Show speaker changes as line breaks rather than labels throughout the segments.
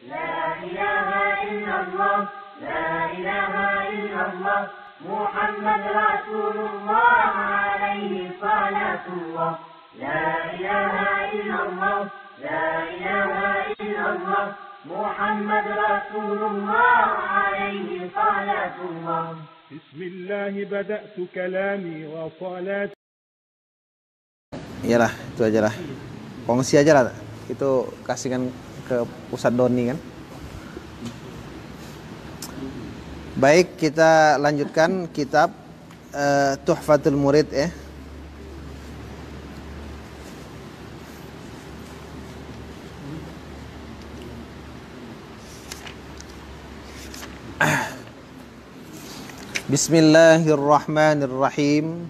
لا إله إلا الله لا إله إلا الله محمد رسول الله عليه صلاة الله لا إله إلا الله لا إله إلا الله محمد رسول الله عليه صلاة الله
بسم الله بدأت كلامي وصلاتي.
Iyalah, itu aja lah. Kongsi aja lah. Itu kasihkan ke pusat Doni kan. Baik, kita lanjutkan kitab Tuhfatul Murid ya. Bismillahirrahmanirrahim.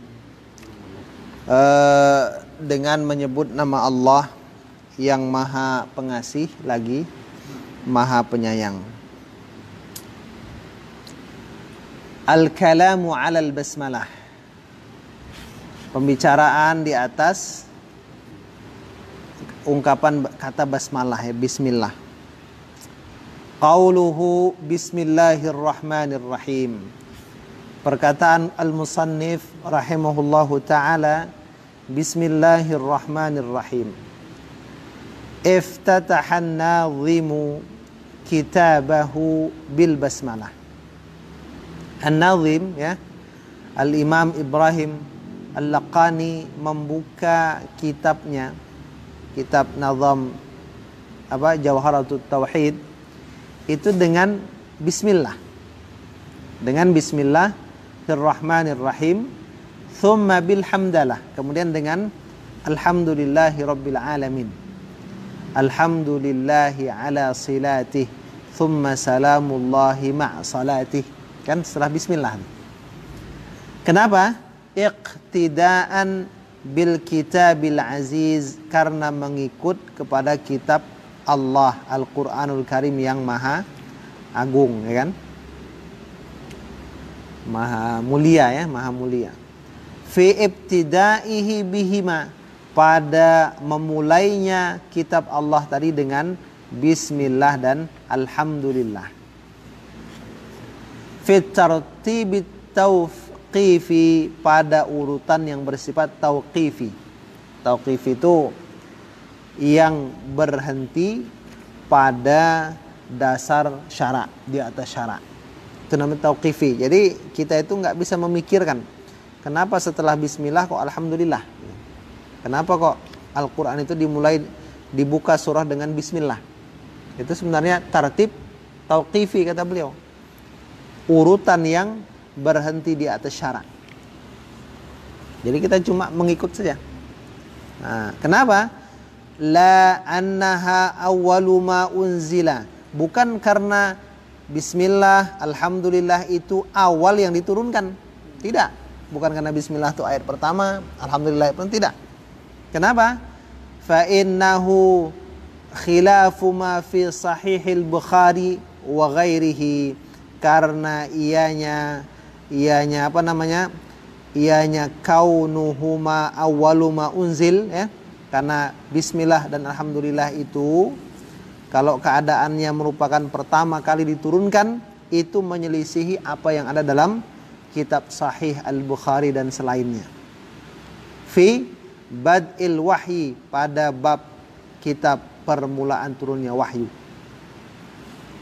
Dengan menyebut nama Allah yang maha pengasih lagi maha penyayang. Al-kalamu 'alal basmalah. Pembicaraan di atas ungkapan kata basmalah ya, bismillah. Qauluhu bismillahirrahmanirrahim. Perkataan al-musannif rahimahullahu ta'ala, bismillahirrahmanirrahim. Iftatahan nazimu kitabahu bil basmalah. An-nazim ya, Al-Imam Ibrahim Al-Laqani membuka kitabnya, kitab nazam Jawharatut Tauhid itu dengan bismillah. Dengan bismillahirrahmanirrahim. Thumma bilhamdalah. Kemudian dengan alhamdulillahi rabbil alamin. Alhamdulillahi ala silatih. Thumma salamullahi ma' salatih. Kan setelah bismillah. Kenapa? Iqtidaan bil kitabil aziz. Karena mengikut kepada kitab Allah Al-Quranul Karim yang maha agung ya kan. Maha mulia ya, maha mulia. Fi ibtidaihi bihima, pada memulainya kitab Allah tadi dengan bismillah dan alhamdulillah. Fi tartibit tauqifi, pada urutan yang bersifat tauqifi. Tauqifi itu yang berhenti pada dasar syara', di atas syara'. Itu namanya tauqifi. Jadi kita itu nggak bisa memikirkan kenapa setelah bismillah kok alhamdulillah. Kenapa kok Al-Quran itu dibuka surah dengan bismillah. Itu sebenarnya tartib tauqifi kata beliau. Urutan yang berhenti di atas syara'. Jadi kita cuma mengikut saja. Nah, kenapa? La annaha awwalu ma unzila. Bukan karena bismillah, alhamdulillah itu awal yang diturunkan. Tidak. Bukan karena bismillah itu ayat pertama, alhamdulillah pun tidak. Kenapa? Fa innahu khilafu ma fi sahihil Bukhari wa ghairihi. Karena ianya kaunuhuma awwalu ma unzil ya. Karena bismillah dan alhamdulillah itu kalau keadaannya merupakan pertama kali diturunkan, itu menyelisihi apa yang ada dalam kitab Sahih Al-Bukhari dan selainnya. Fi bad'il wahyi, pada bab kitab permulaan turunnya wahyu.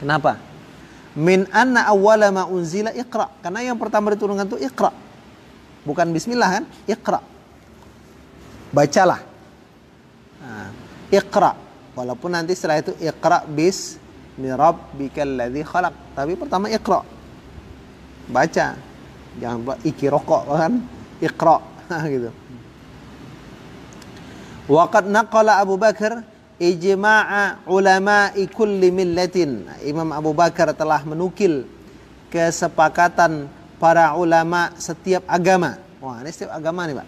Kenapa? Min anna awwala ma unzila iqra. Karena yang pertama diturunkan itu iqra. Bukan bismillah kan? Iqra. Bacalah. Nah, iqra. Walaupun nanti setelah itu iqra bismi rabbikal ladzi khalaq. Tapi pertama iqra. Baca. Jangan buat iki rokok kan? Iqra gitu. Waqad naqala Abu Bakar ijma'a ulama'i kulli millatin. Imam Abu Bakar telah menukil kesepakatan para ulama setiap agama. Wah, ini setiap agama nih, Pak.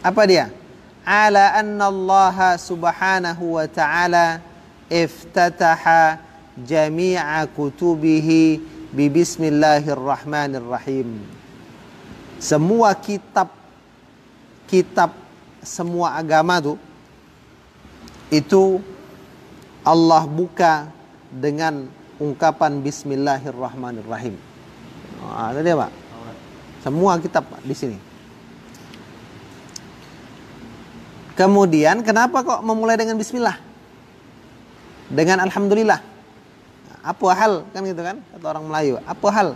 Apa dia? Ala anna Allah subhanahu wa ta'ala iftataha jami'a kutubihi bi bismillahirrahmanirrahim. Semua kitab semua agama itu Allah buka dengan ungkapan Bismillahirrahmanirrahim. Nah, itu dia Pak. Semua kitab Pak, di sini. Kemudian kenapa kok memulai dengan Bismillah? Dengan Alhamdulillah. Apa hal? Kan gitu kan, kata orang Melayu. Apa hal?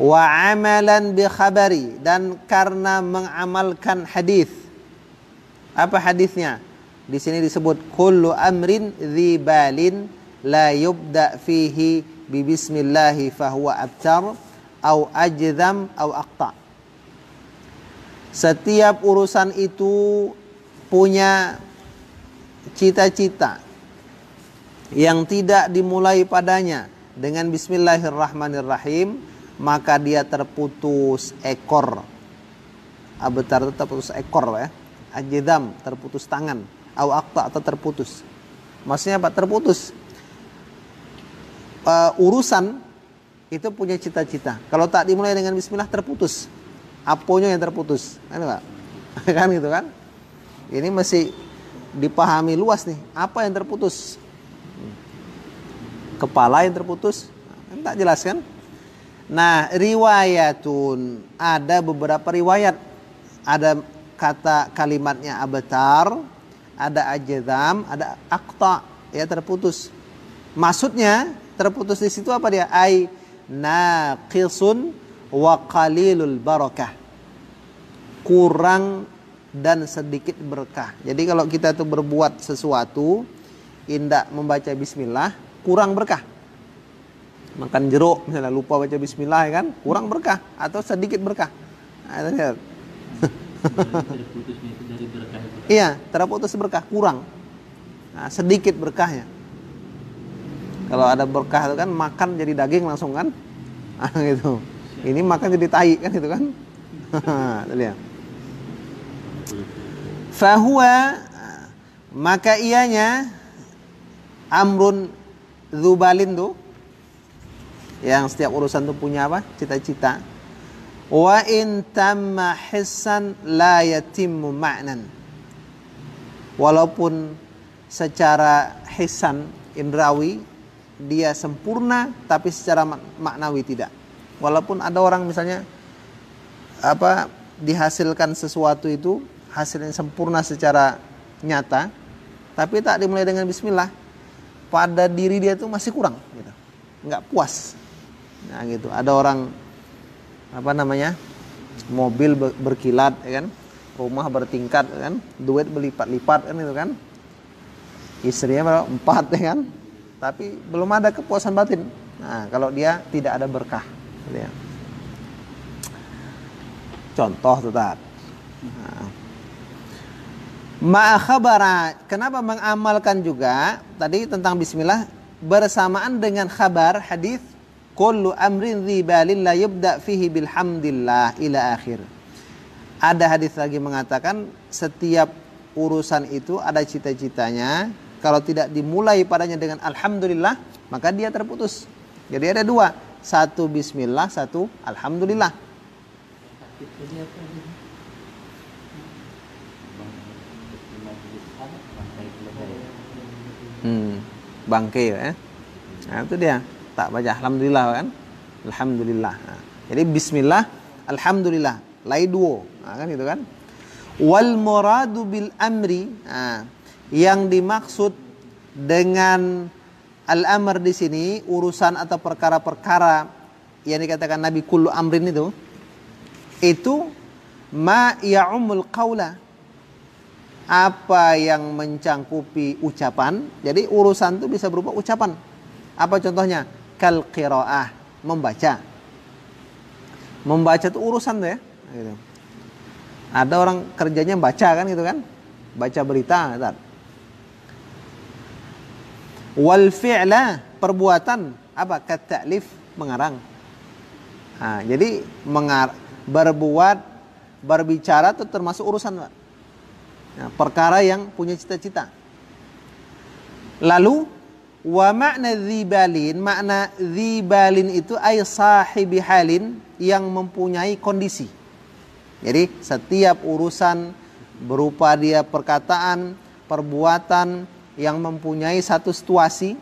Wa amalan bi khabari, dan karena mengamalkan hadis. Apa hadisnya? Di sini disebut kullu amrin dzi balin la yubda fihi bi bismillah fahuwa abtar au ajdam au aqta. Setiap urusan itu punya cita-cita yang tidak dimulai padanya dengan bismillahirrahmanirrahim, maka dia terputus ekor. Abtar itu terputus ekor ya. Ajdam terputus tangan, au aqta atau terputus. Maksudnya apa? Terputus. Urusan itu punya cita-cita. Kalau tak dimulai dengan bismillah terputus. Aponya yang terputus. Kan Pak? Kan gitu kan? Ini masih dipahami luas nih. Apa yang terputus? Kepala yang terputus. Kan tak jelas kan? Nah, riwayatun, ada beberapa riwayat. Ada kata kalimatnya abtar, ada ajdam, ada aqta, ya terputus. Maksudnya terputus di situ apa dia? Ai naqisun wa qalilul barakah. Kurang dan sedikit berkah. Jadi kalau kita tuh berbuat sesuatu indak membaca bismillah, kurang berkah. Makan jeruk misalnya lupa baca bismillah ya kan, kurang berkah atau sedikit berkah. Nah,
terputusnya itu dari berkah itu.
Iya, terputus berkah, kurang. Nah, sedikit berkahnya. Kalau ada berkah itu kan makan jadi daging langsung kan? Gitu. Ini makan jadi tai kan itu kan? Lihat. Fahuwa, maka ianya amrun dzubalin tuh, yang setiap urusan tuh punya apa? Cita-cita. Wa in tamma hissan la yatimmu ma'nan. Walaupun secara hissan indrawi dia sempurna, tapi secara maknawi tidak. Walaupun ada orang misalnya apa dihasilkan sesuatu itu hasilnya sempurna secara nyata, tapi tak dimulai dengan bismillah, pada diri dia itu masih kurang gitu. Enggak puas. Nah gitu. Ada orang apa namanya, mobil berkilat ya kan, rumah bertingkat ya kan, duit berlipat-lipat kan itu kan, istrinya 4 ya kan, tapi belum ada kepuasan batin. Nah kalau dia tidak ada berkah gitu ya. Contoh tetap ma'akhabara, kenapa mengamalkan juga tadi tentang bismillah bersamaan dengan khabar hadis kullu amrin dzi balin la yubda fihi bilhamdillah ila akhir. Ada hadis lagi mengatakan setiap urusan itu ada cita-citanya, kalau tidak dimulai padanya dengan alhamdulillah maka dia terputus. Jadi ada dua, satu bismillah, satu alhamdulillah. Bangke ya. Nah itu dia, tak baca alhamdulillah kan, alhamdulillah. Nah, jadi bismillah alhamdulillah lai duo, nah, kan gitu kan. Wal muradu bil amri, nah, yang dimaksud dengan al amr di sini urusan atau perkara-perkara yang dikatakan Nabi kullu amrin itu ma ya'umul qaula, apa yang mencangkupi ucapan. Jadi urusan itu bisa berupa ucapan. Apa contohnya? Kal qiraah, membaca. Membaca itu urusan tuh ya. Gitu. Ada orang kerjanya baca kan gitu kan, baca berita. Gitu. Wal fi'la, perbuatan apa? Kat ta'lif, mengarang. Nah, jadi berbuat, berbicara itu termasuk urusan, Pak. Nah, perkara yang punya cita-cita. Lalu wa makna dzibalin, makna dzibalin itu ay sahibi halin, yang mempunyai kondisi. Jadi setiap urusan berupa dia perkataan, perbuatan yang mempunyai satu situasi,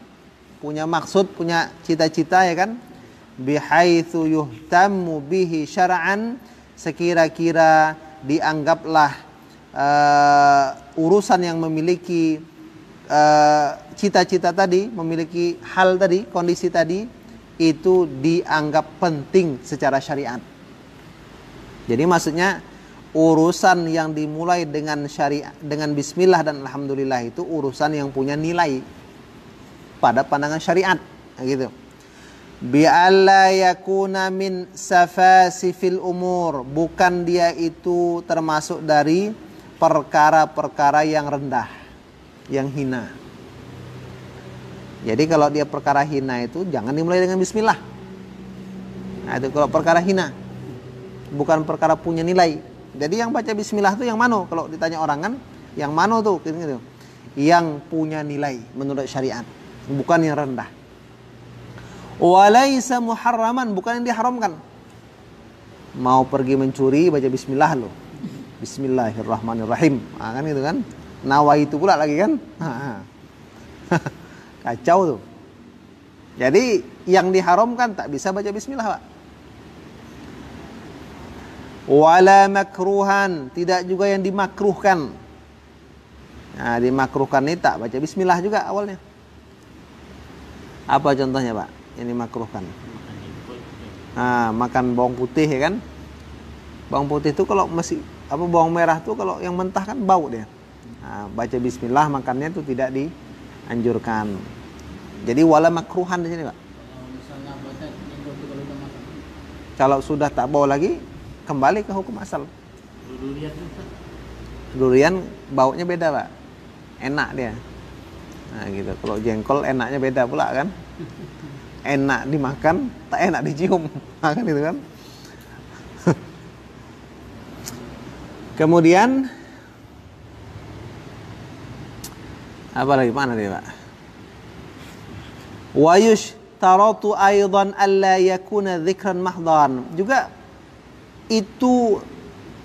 punya maksud, punya cita-cita ya kan. Bihaitsu yuhtammu bihi syar'an, sekira-kira dianggaplah urusan yang memiliki cita-cita tadi, memiliki hal tadi, kondisi tadi, itu dianggap penting secara syariat. Jadi maksudnya urusan yang dimulai dengan syariat, dengan bismillah dan alhamdulillah itu urusan yang punya nilai pada pandangan syariat, gitu. Bi alla yakuna min safasifil umur, bukan dia itu termasuk dari perkara-perkara yang rendah, yang hina. Jadi kalau dia perkara hina itu jangan dimulai dengan bismillah. Nah, itu kalau perkara hina, bukan perkara punya nilai. Jadi yang baca bismillah itu yang mana? Kalau ditanya orang kan, yang mana tuh? Gitu. Yang punya nilai menurut syariat, bukan yang rendah. Walaisa muharraman, bukan yang diharamkan. Mau pergi mencuri baca bismillah loh. Bismillahirrahmanirrahim. Nah, kan gitu kan. Nawaitu pula lagi kan. Kacau tuh. Jadi yang diharamkan tak bisa baca bismillah, Pak. Wala makruhan, tidak juga yang dimakruhkan. Nah, dimakruhkan ini tak baca bismillah juga awalnya. Apa contohnya, Pak? Yang dimakruhkan. Nah, makan bawang putih ya kan? Bawang putih itu kalau masih bawang merah tuh kalau yang mentah kan bau dia. Nah, baca bismillah makannya itu tidak dianjurkan. Jadi wala makruhan di sini, Pak. Kalau sudah tak bau lagi, kembali ke hukum asal. Durian baunya beda, Pak. Enak dia. Nah, gitu. Kalau jengkol enaknya beda pula kan? Enak dimakan, tak enak dicium. Nah, kan itu kan? Kemudian apa lagi, mana dia, Pak? Wa yushtaratu aidan alla yakuna dzikran mahdhan. Juga itu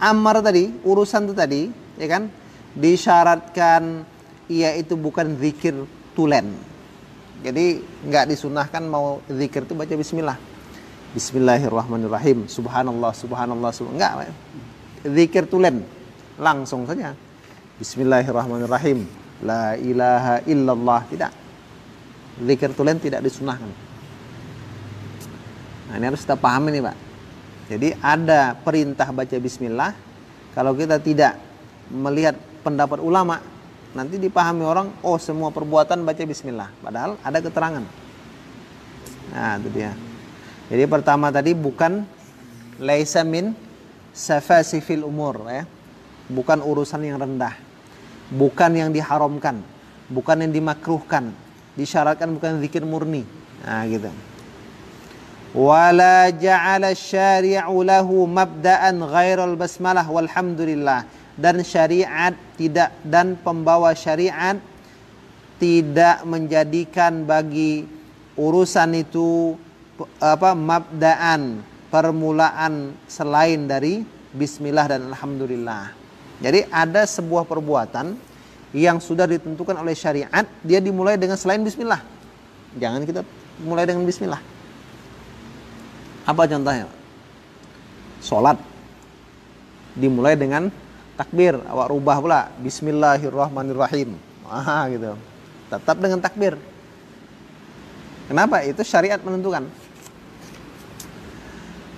amar tadi, urusan itu tadi, ya kan? Disyaratkan ia itu bukan zikir tulen. Jadi enggak disunahkan mau zikir itu baca bismillah. Bismillahirrahmanirrahim. Subhanallah, subhanallah, enggak. Zikir tulen langsung saja. Bismillahirrahmanirrahim. La ilaha illallah, tidak. Zikir tulen tidak disunahkan. Nah, ini harus kita pahami nih, Pak. Jadi ada perintah baca bismillah. Kalau kita tidak melihat pendapat ulama, nanti dipahami orang, oh semua perbuatan baca bismillah. Padahal ada keterangan. Nah, itu dia. Jadi pertama tadi bukan laisa min safasifil umur, ya. Bukan urusan yang rendah. Bukan yang diharamkan. Bukan yang dimakruhkan. Disyaratkan bukan zikir murni. Nah, gitu. Wala ja'ala syari'u lahu mabda'an ghairal basmalah walhamdulillah. Dan syariat tidak, dan pembawa syariat tidak menjadikan bagi urusan itu mabda'an, permulaan selain dari bismillah dan alhamdulillah. Jadi ada sebuah perbuatan yang sudah ditentukan oleh syariat, dia dimulai dengan selain bismillah. Jangan kita mulai dengan bismillah. Apa contohnya? Salat dimulai dengan takbir, awak rubah pula bismillahirrahmanirrahim. Gitu. Tetap dengan takbir. Kenapa? Itu syariat menentukan.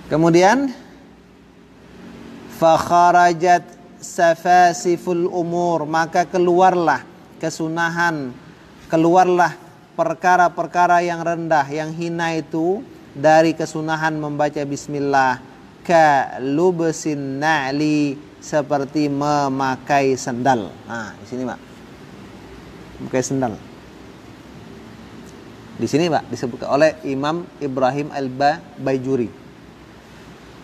Kemudian fa kharajat safasiful umur, maka keluarlah kesunahan, keluarlah perkara-perkara yang rendah, yang hina itu dari kesunahan membaca bismillah. Ka lubsin na'li, seperti memakai sandal. Nah, di sini, Pak. Memakai sandal. Di sini, Pak, disebutkan oleh Imam Ibrahim Al-Baijuri.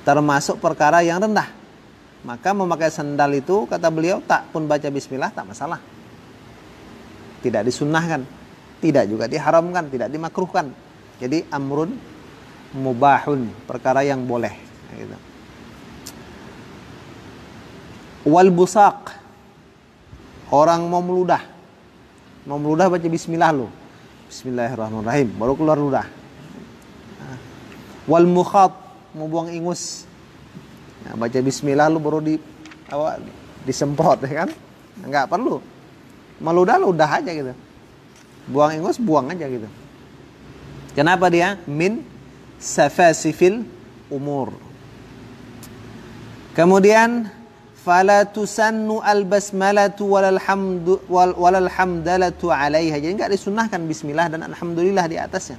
Termasuk perkara yang rendah. Maka memakai sandal itu, kata beliau, tak pun baca bismillah tak masalah. Tidak disunnahkan, tidak juga diharamkan, tidak dimakruhkan. Jadi amrun mubahun, perkara yang boleh, gitu. Wal busaq, orang mau meludah baca bismillah lo. Bismillahirrahmanirrahim, baru keluar ludah. Wal mukhat, mau buang ingus. Nah, baca bismillah lu baru disemprot ya kan? Enggak perlu. Meludah ludah aja gitu. Buang ingus buang aja gitu. Kenapa dia? Min safasifil umur. Kemudian fala tusannu al-basmalatu walal hamdalatu 'alaiha. Jadi enggak disunnahkan bismillah dan alhamdulillah di atasnya.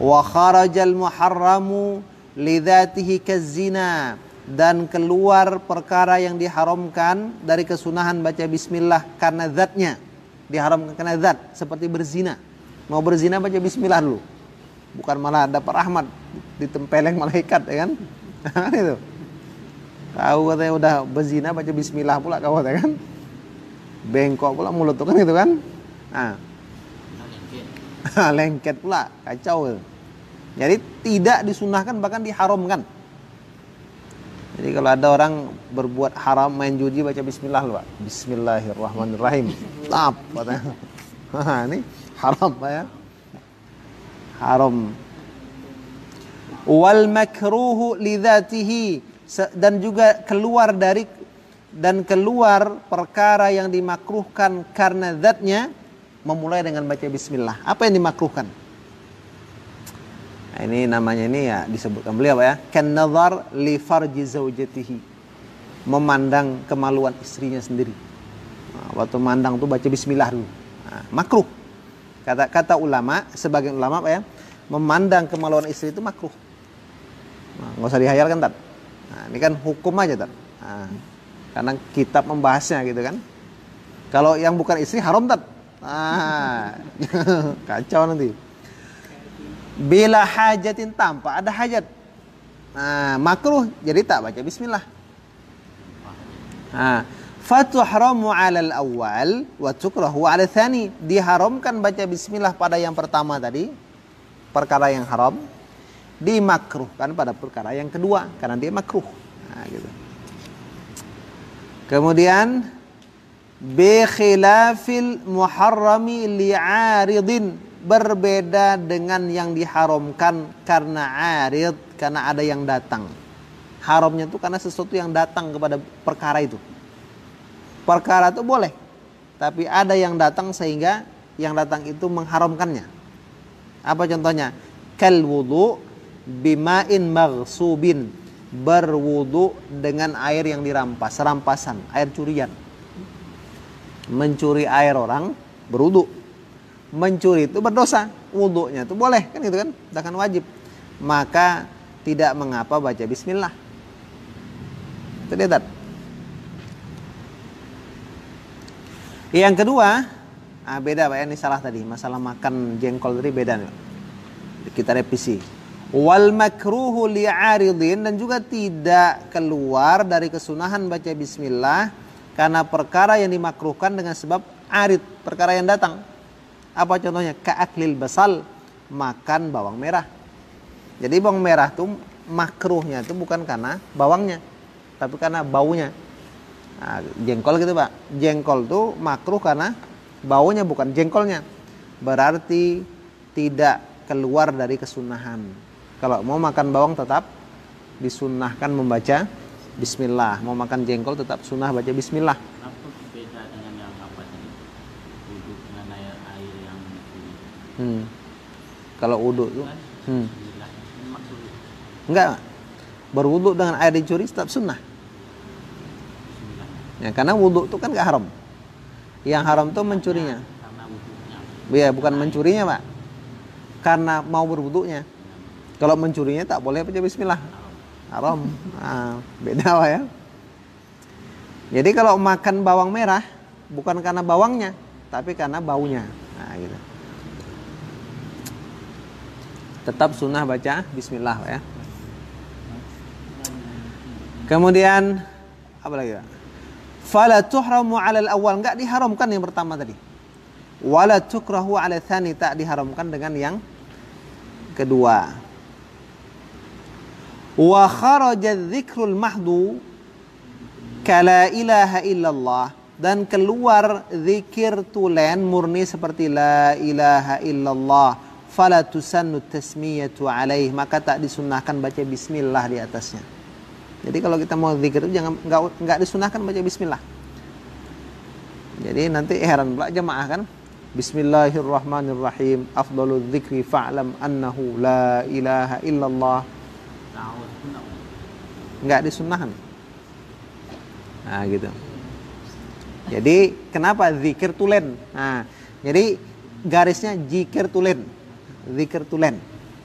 Wa kharajal muharramu lidzatihi kazina, dan keluar perkara yang diharamkan dari kesunahan baca bismillah karena zatnya. Diharamkan karena zat, seperti berzina. Mau berzina baca bismillah dulu. Bukan malah dapat rahmat ditempeleng malaikat ya kan? Itu. Tahu katanya udah berzina baca bismillah pula kau ya kan? Bengkok pula mulut tuh kan itu kan? Nah. Lengket pula, kacau. Jadi tidak disunahkan, bahkan diharamkan. Jadi kalau ada orang berbuat haram main judi baca bismillah lu, Pak. Bismillahirrahmanirrahim. Tap katanya. Ini haram Pak ya. Haram. Wal makruhu lidzatihi, dan juga keluar perkara yang dimakruhkan karena zatnya, memulai dengan baca bismillah. Apa yang dimakruhkan? Nah, ini namanya ya disebutkan beliau ya, kan nazar li farji zaujatihi, memandang kemaluan istrinya sendiri. Nah, waktu mandang tuh baca bismillah dulu. Nah, makruh. Kata ulama, sebagian ulama Pak ya, memandang kemaluan istri itu makruh. Nah, nggak usah dihayalkan Tat. Nah, ini kan hukum aja Tat. Nah, karena kitab membahasnya gitu kan. Kalau yang bukan istri haram Tat. Kacau nanti. Bila hajatin, tanpa ada hajat. Makruh, jadi tak baca bismillah. Fatuhramu 'alal awal wa tukrahu 'ala tsani. Diharamkan baca bismillah pada yang pertama tadi, perkara yang haram. Dimakruhkan pada perkara yang kedua karena dia makruh. Gitu. Kemudian bi khilafil muharrami li'aridin, berbeda dengan yang diharamkan karena arid, karena ada yang datang. Haramnya itu karena sesuatu yang datang kepada perkara itu. Perkara itu boleh, tapi ada yang datang sehingga yang datang itu mengharamkannya. Apa contohnya? Kal wudu bima'in maghsubin, berwudu dengan air yang dirampas, rampasan, air curian. Mencuri air orang berwudu. Mencuri itu berdosa, wudunya itu boleh kan gitu kan, bahkan wajib. Maka tidak mengapa baca bismillah. Itu dia Tat. Yang kedua, beda Pak ya, ini salah tadi, masalah makan jengkol tadi beda nih. Kita revisi. Wal makruhu li'aridin, dan juga tidak keluar dari kesunahan baca bismillah karena perkara yang dimakruhkan dengan sebab arid, perkara yang datang. Apa contohnya? Ka'aklil basal, makan bawang merah. Jadi bawang merah tuh makruhnya itu bukan karena bawangnya, tapi karena baunya. Jengkol gitu Pak. Jengkol tuh makruh karena baunya, bukan jengkolnya. Berarti tidak keluar dari kesunahan. Kalau mau makan bawang tetap disunnahkan membaca bismillah. Mau makan jengkol tetap sunnah baca bismillah.
Apa beda dengan yang apa tadi? Wudhu dengan air yang
Kalau wudhu tuh
Bismillah. Maksudnya
enggak. Berwudhu dengan air dicuri tetap sunnah.
Bismillah.
Ya, karena wudhu itu kan gak haram. Yang haram tuh mencurinya.
Karena wudhunya.
Ya, bukan mencurinya Pak. Karena mau berwudhunya. Kalau mencurinya tak boleh baca bismillah. Haram. Beda Pak ya. Jadi kalau makan bawang merah bukan karena bawangnya, tapi karena baunya. Gitu. Tetap sunnah baca bismillah Pak ya. Kemudian apa lagi Pak? Fala tuhramu 'alal awal, enggak diharamkan yang pertama tadi. Wala tukrahu 'ala tsani, tak diharamkan dengan yang kedua. Wa kharaja dzikrul mahdu kala ilaha illallah, dan keluar zikir tulen murni seperti la ilaha illallah, fala tusannu tasmiyatu alaih, maka tak disunnahkan baca bismillah di atasnya. Jadi kalau kita mau zikir itu enggak disunnahkan baca bismillah. Jadi nanti heran pula jemaah kan. Bismillahirrahmanirrahim. Afdalul dzikri fa'lam annahu la ilaha illallah.
Ta'awud pun tak boleh.
Enggak disunnahkan. Nah, gitu. Jadi kenapa zikir tulen? Nah, jadi garisnya zikir tulen. Zikir tulen.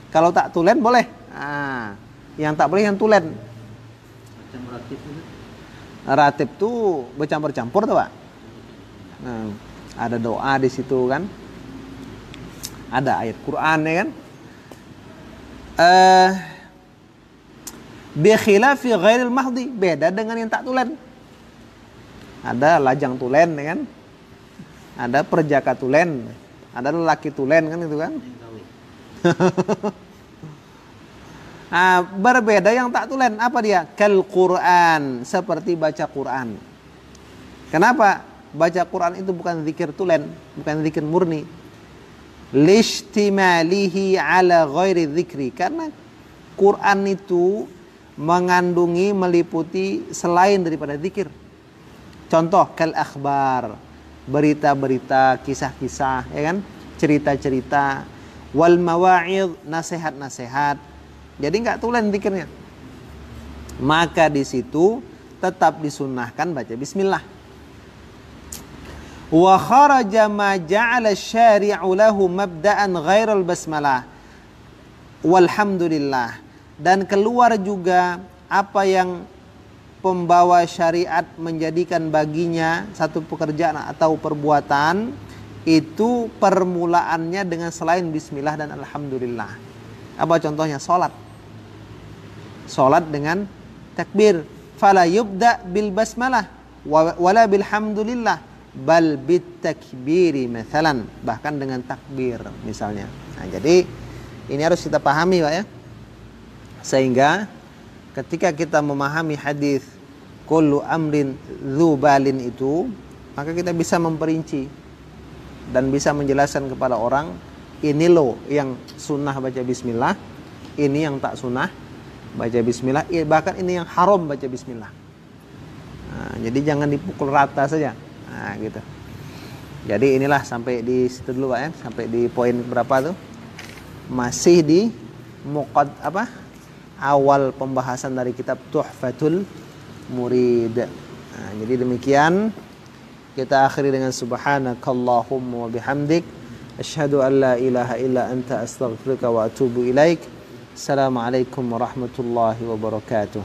Kalau tak tulen boleh. Nah, yang tak boleh yang tulen.
Macam ratib itu.
Ratib tuh bercampur-campur tuh, Pak. Nah, ada doa di situ kan. Ada ayat Quran ya kan. Bi khilafi ghairil mahdi, beda dengan yang tak tulen. Ada lajang tulen ya kan. Ada perjaka tulen, ada lelaki tulen kan itu kan. Nah, berbeda yang tak tulen, apa dia? Kal Quran, seperti baca Quran. Kenapa? Baca Quran itu bukan zikir tulen, bukan zikir murni. Lishtimalihi ala ghairi dzikri, karena Quran itu mengandungi, meliputi selain daripada zikir. Contoh kal akhbar, berita-berita, kisah-kisah, ya kan? Cerita-cerita, wal mawa'idh, nasihat-nasihat. Jadi enggak tulen zikirnya. Maka di situ tetap disunnahkan baca bismillah. Wa kharaja ma ja'ala syari'u lahu mabda'an ghairal basmalah. Walhamdulillah. Dan keluar juga apa yang pembawa syariat menjadikan baginya satu pekerjaan atau perbuatan, itu permulaannya dengan selain bismillah dan alhamdulillah. Apa contohnya? Salat. Salat dengan takbir. Fala yubda bil basmalah wala bilhamdulillah bal bit takbiri mathalan, bahkan dengan takbir misalnya. Nah, jadi ini harus kita pahami, Pak ya. Sehingga ketika kita memahami hadis kullu amrin dzubalin itu, maka kita bisa memperinci dan bisa menjelaskan kepada orang, ini loh yang sunnah baca bismillah, ini yang tak sunnah baca bismillah, bahkan ini yang haram baca bismillah. Nah, jadi jangan dipukul rata saja. Nah, gitu. Jadi inilah sampai di situ dulu, Pak ya. Sampai di poin berapa tuh? Masih di awal pembahasan dari kitab Tuhfatul Murid. Nah, jadi demikian kita akhiri dengan subhanakallahumma wa bihamdik asyhadu an la ilaha illa anta astaghfiruka wa atubu ilaik. Assalamualaikum warahmatullahi wabarakatuh.